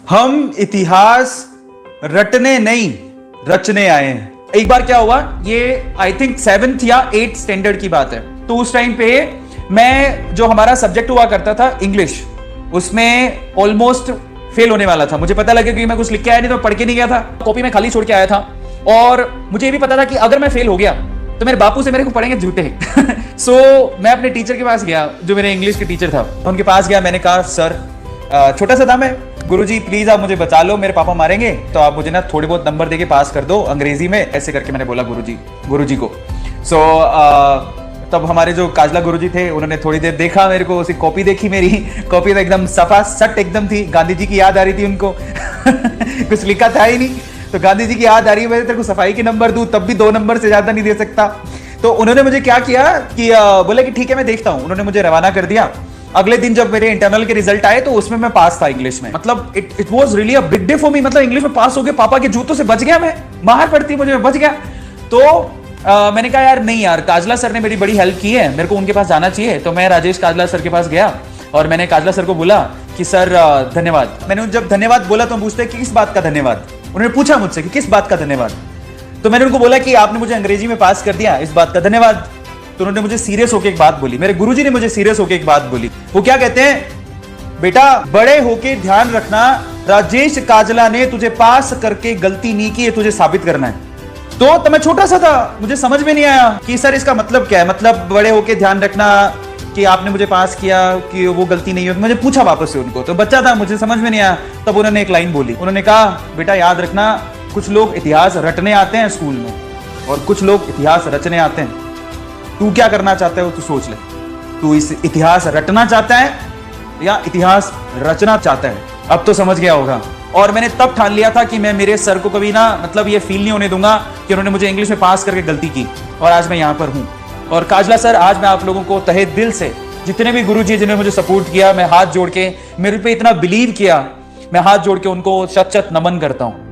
हम इतिहास रटने नहीं रचने आए हैं। एक बार क्या हुआ, ये आई थिंक 7th या 8th स्टैंडर्ड की बात है। तो उस टाइम पे मैं, जो हमारा सब्जेक्ट हुआ करता था इंग्लिश, उसमें ऑलमोस्ट फेल होने वाला था। मुझे पता लगा कि मैं कुछ लिख के आया नहीं, तो पढ़ के नहीं गया था, कॉपी में खाली छोड़ के आया था। और मुझे ये भी पता था कि अगर मैं फेल हो गया तो मेरे बापू से मेरे को पढ़ेंगे झूठे। सो मैं अपने टीचर के पास गया, जो मेरे इंग्लिश के टीचर था, उनके पास गया। मैंने कहा सर, छोटा सा था मैं, गुरुजी प्लीज आप मुझे बचा लो, मेरे पापा मारेंगे, तो आप मुझे ना थोड़े बहुत नंबर देके पास कर दो अंग्रेजी में, ऐसे करके मैंने बोला गुरुजी को। सो तब हमारे जो काजला गुरुजी थे, उन्होंने थोड़ी देर देखा मेरे को, उसकी कॉपी देखी, मेरी कॉपी तो एकदम सफा सट एकदम थी, गांधी जी की याद आ रही थी उनको। कुछ लिखा था ही नहीं, तो गांधी जी की याद आ रही है, मैं तेरे को सफाई के नंबर दूं तब भी 2 नंबर से ज्यादा नहीं दे सकता। तो उन्होंने मुझे क्या किया कि बोले कि ठीक है मैं देखता हूं। उन्होंने मुझे रवाना कर दिया। अगले दिन जब मेरे इंटरनल के रिजल्ट आए तो उसमें मैं पास था इंग्लिश में। मतलब it was really a big day for me. मतलब इंग्लिश में पास हो गया, पापा के जूतों से बच गया, मैं मार पड़ती मुझे, मैं बच गया। तो मैंने कहा यार नहीं यार, काजला सर ने मेरी बड़ी हेल्प की है, मेरे को उनके पास जाना चाहिए। तो मैं राजेश काजला सर के पास गया और मैंने काजला सर को बोला कि सर धन्यवाद। मैंने जब धन्यवाद बोला तो पूछते कि किस बात का धन्यवाद। उन्होंने पूछा मुझसे कि किस बात का धन्यवाद। तो मैंने उनको बोला कि आपने मुझे अंग्रेजी में पास कर दिया, इस बात का धन्यवाद। तो उन्होंने मुझे सीरियस होकर एक बात बोली, मेरे गुरुजी ने मुझे सीरियस होकर एक बात बोली। वो क्या कहते हैं, बेटा बड़े होके ध्यान रखना, राजेश काजला ने तुझे पास करके गलती नहीं की है, तुझे साबित करना है। तो मैं छोटा सा था, मुझे समझ में नहीं आया कि सर इसका मतलब क्या है। मतलब बड़े होके ध्यान रखना कि आपने मुझे पास किया, कि वो गलती नहीं है। मुझे पूछा वापस से उनको, तो बच्चा था, मुझे समझ में नहीं आया। तब उन्होंने एक लाइन बोली, उन्होंने कहा बेटा याद रखना, कुछ लोग इतिहास रटने आते हैं स्कूल में और कुछ लोग इतिहास रचने आते हैं। तू क्या करना चाहता है वो तू सोच ले। तू इस इतिहास रटना चाहता है या इतिहास रचना चाहता है? अब तो समझ गया होगा। और मैंने तब ठान लिया था कि मैं मेरे सर को कभी ना, मतलब ये फील नहीं होने दूंगा कि उन्होंने मुझे इंग्लिश में पास करके गलती की। और आज मैं यहाँ पर हूँ। और काजला सर, आज मैं आप लोगों को तहे दिल से, जितने भी गुरुजी जिन्होंने मुझे सपोर्ट किया, मैं हाथ जोड़ के, मेरे पे इतना बिलीव किया, मैं हाथ जोड़ के उनको शत शत नमन करता हूँ।